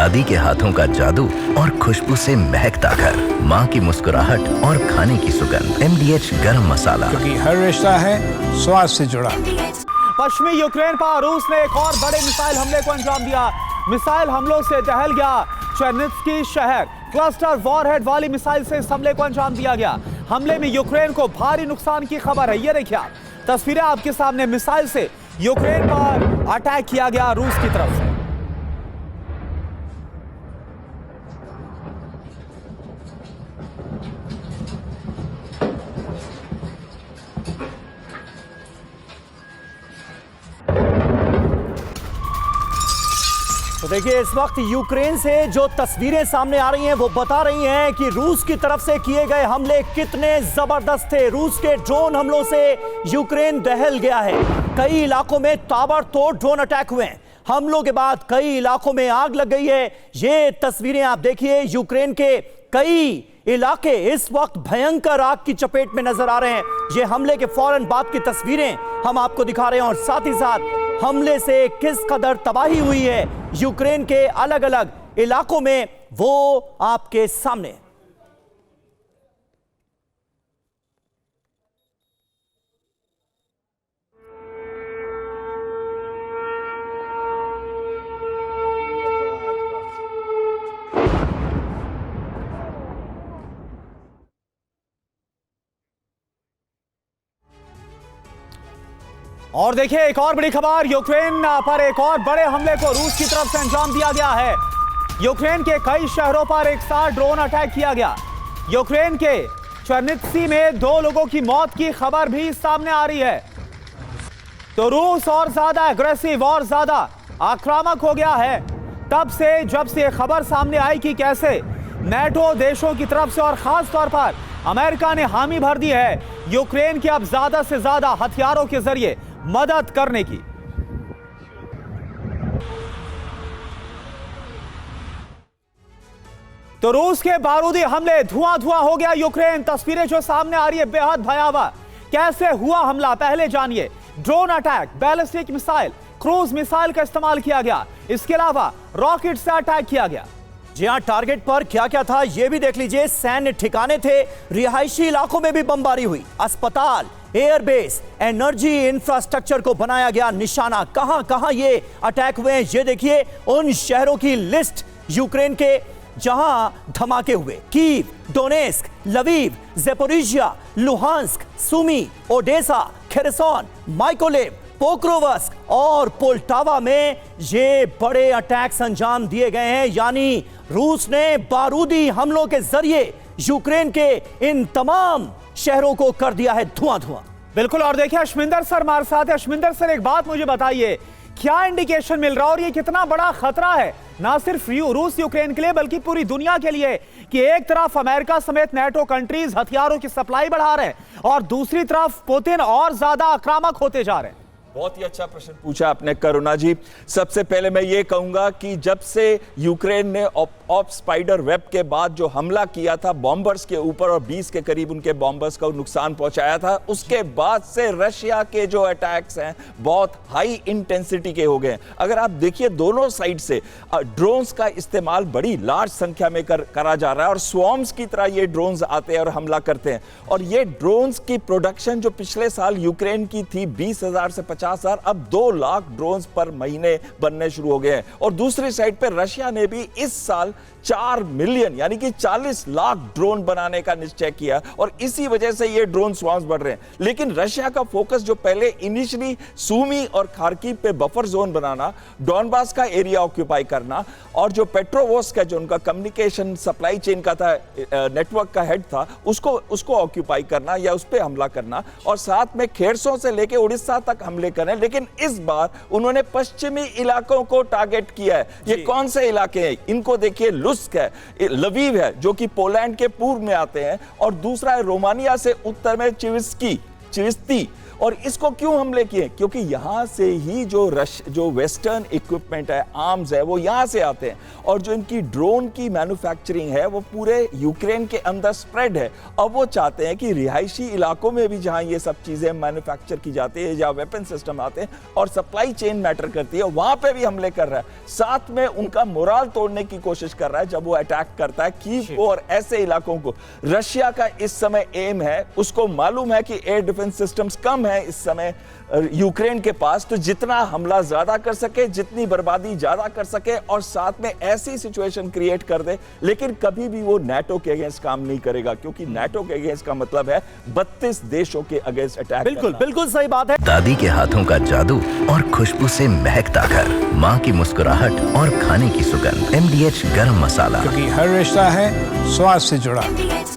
दादी के हाथों का जादू और खुशबू से महकता घर, माँ की मुस्कुराहट और खाने की सुगंध। MDH गरम मसाला, क्योंकि हर रिश्ता है स्वाद से जुड़ा। पश्चिमी यूक्रेन पर रूस ने एक और बड़े मिसाइल हमले को अंजाम दिया। मिसाइल हमलों से दहल गया चेर्नित्स्की शहर। क्लस्टर वॉरहेड वाली मिसाइल से इस हमले को अंजाम दिया गया। हमले में यूक्रेन को भारी नुकसान की खबर है। ये देखिए तस्वीरें आपके सामने। मिसाइल से यूक्रेन पर अटैक किया गया रूस की तरफ से। तो देखिए इस वक्त यूक्रेन से जो तस्वीरें सामने आ रही हैं वो बता रही हैं कि रूस की तरफ से किए गए हमले कितने जबरदस्त थे। रूस के ड्रोन हमलों से यूक्रेन दहल गया है। कई इलाकों में ताबड़तोड़ ड्रोन अटैक हुए हैं। हमलों के बाद कई इलाकों में आग लग गई है। ये तस्वीरें आप देखिए, यूक्रेन के कई इलाके इस वक्त भयंकर आग की चपेट में नजर आ रहे हैं। ये हमले के फौरन बाद की तस्वीरें हम आपको दिखा रहे हैं और साथ ही साथ हमले से किस कदर तबाही हुई है यूक्रेन के अलग अलग इलाकों में वो आपके सामने। और देखिए एक और बड़ी खबर, यूक्रेन पर एक और बड़े हमले को रूस की तरफ से अंजाम दिया गया है। यूक्रेन के कई शहरों पर एक साथ ड्रोन अटैक किया गया। यूक्रेन के चेर्नित्स्की में 2 लोगों की मौत की खबर भी सामने आ रही है। तो रूस और ज्यादा एग्रेसिव और ज्यादा आक्रामक हो गया है तब से जब से खबर सामने आई कि कैसे नेटो देशों की तरफ से और खास तौर पर अमेरिका ने हामी भर दी है यूक्रेन की अब ज्यादा से ज्यादा हथियारों के जरिए मदद करने की। तो रूस के बारूदी हमले, धुआं धुआं हो गया यूक्रेन। तस्वीरें जो सामने आ रही है बेहद भयावह। कैसे हुआ हमला पहले जानिए। Drone attack, ballistic missile, cruise missile का इस्तेमाल किया गया। इसके अलावा रॉकेट से अटैक किया गया। जी हां, टारगेट पर क्या क्या था यह भी देख लीजिए। सैन्य ठिकाने थे, रिहायशी इलाकों में भी बमबारी हुई। अस्पताल, एयरबेस, एनर्जी इंफ्रास्ट्रक्चर को बनाया गया निशाना। कहां कहां ये अटैक हुए हैं ये देखिए। उन शहरों की लिस्ट यूक्रेन के जहां धमाके हुए: Kyiv, Donetsk, Lviv, Zaporizhzhia, Luhansk, Sumy, Odesa, Kherson, Mykolaiv, Pokrovsk और पोल्टावा में ये बड़े अटैक्स अंजाम दिए गए हैं। यानी रूस ने बारूदी हमलों के जरिए यूक्रेन के इन तमाम शहरों को कर दिया है धुआं धुआं। बिल्कुल। और देखिए अश्विंदर सर हमारे साथ है। अश्विंदर सर, एक बात मुझे बताइए, क्या इंडिकेशन मिल रहा है और ये कितना बड़ा खतरा है ना सिर्फ रूस यूक्रेन के लिए बल्कि पूरी दुनिया के लिए कि एक तरफ अमेरिका समेत नेटो कंट्रीज हथियारों की सप्लाई बढ़ा रहे हैं और दूसरी तरफ पुतिन और ज्यादा आक्रामक होते जा रहे हैं। बहुत ही अच्छा प्रश्न पूछा आपने करुणा जी। सबसे पहले मैं ये कहूंगा कि जब से यूक्रेन ने ऑप स्पाइडर वेब के बाद जो हमला किया था बॉम्बर्स के ऊपर और 20 के करीब उनके बॉम्बर्स को नुकसान पहुंचाया था, उसके बाद से रशिया के जो अटैक्स हैं बहुत हाई इंटेंसिटी के हो गए। अगर आप देखिए दोनों साइड से ड्रोन्स का इस्तेमाल बड़ी लार्ज संख्या में करा जा रहा है और स्वॉर्म्स की तरह ये ड्रोन्स आते हैं और हमला करते हैं। और ये ड्रोन्स की प्रोडक्शन जो पिछले साल यूक्रेन की थी 20,000 से 50,000, अब 2 लाख ड्रोन्स पर महीने बनने शुरू हो गए हैं। और दूसरी साइड पर रशिया ने भी इस साल 4 मिलियन यानी कि 40 लाख ड्रोन बनाने का निश्चय किया और इसी वजह से ये ड्रोन स्वार्म्स बढ़ रहे हैं। लेकिन रशिया का फोकस जो पहले इनिशियली सूमी और खार्किव पे बफर जोन बनाना, डॉनबास का एरिया ऑक्यूपाई करना और जो पेट्रोवोस्क का जो उनका कम्युनिकेशन सप्लाई चेन का था, नेटवर्क का हेड था, उसको ऑक्यूपाई करना या उस पर हमला करना और साथ में खेरसों से लेकर उड़ीसा तक हमले करें। लेकिन इस बार उन्होंने पश्चिमी इलाकों को टारगेट किया है। ये कौन से इलाके हैं? इनको देखिए, लुस्क है, लवीव है जो कि पोलैंड के पूर्व में आते हैं और दूसरा है रोमानिया से उत्तर में चिविस्ती और इसको क्यों हमले किए? क्योंकि यहां से ही जो वेस्टर्न इक्विपमेंट है, आर्म्स है, वो यहां से आते हैं और जो इनकी ड्रोन की मैन्युफैक्चरिंग है वो पूरे यूक्रेन के अंदर स्प्रेड है। अब वो चाहते हैं कि रिहायशी इलाकों में भी जहां ये सब चीजें मैन्युफैक्चर की जाती है, जहां वेपन सिस्टम आते हैं और सप्लाई चेन मैटर करती है, वहां पे भी हमले कर रहा है। साथ में उनका मोराल तोड़ने की कोशिश कर रहा है जब वो अटैक करता है कीव को और ऐसे इलाकों को। रशिया का इस समय एम है, उसको मालूम है कि एयर डिफेंस सिस्टम्स कम है इस समय यूक्रेन के पास, तो जितना हमला ज्यादा कर सके, जितनी बर्बादी ज्यादा कर सके और साथ में ऐसी सिचुएशन क्रिएट कर दे। लेकिन कभी भी वो नाटो के अगेंस्ट काम नहीं करेगा, क्योंकि नाटो के अगेंस्ट का मतलब है 32 देशों के अगेंस्ट अटैक। बिल्कुल बिल्कुल सही बात है। दादी के हाथों का जादू और खुशबू से महकता घर, माँ की मुस्कुराहट और खाने की सुगंध। MDH गरम मसाला। क्योंकि हर रिश्ता है स्वाद से जुड़ा।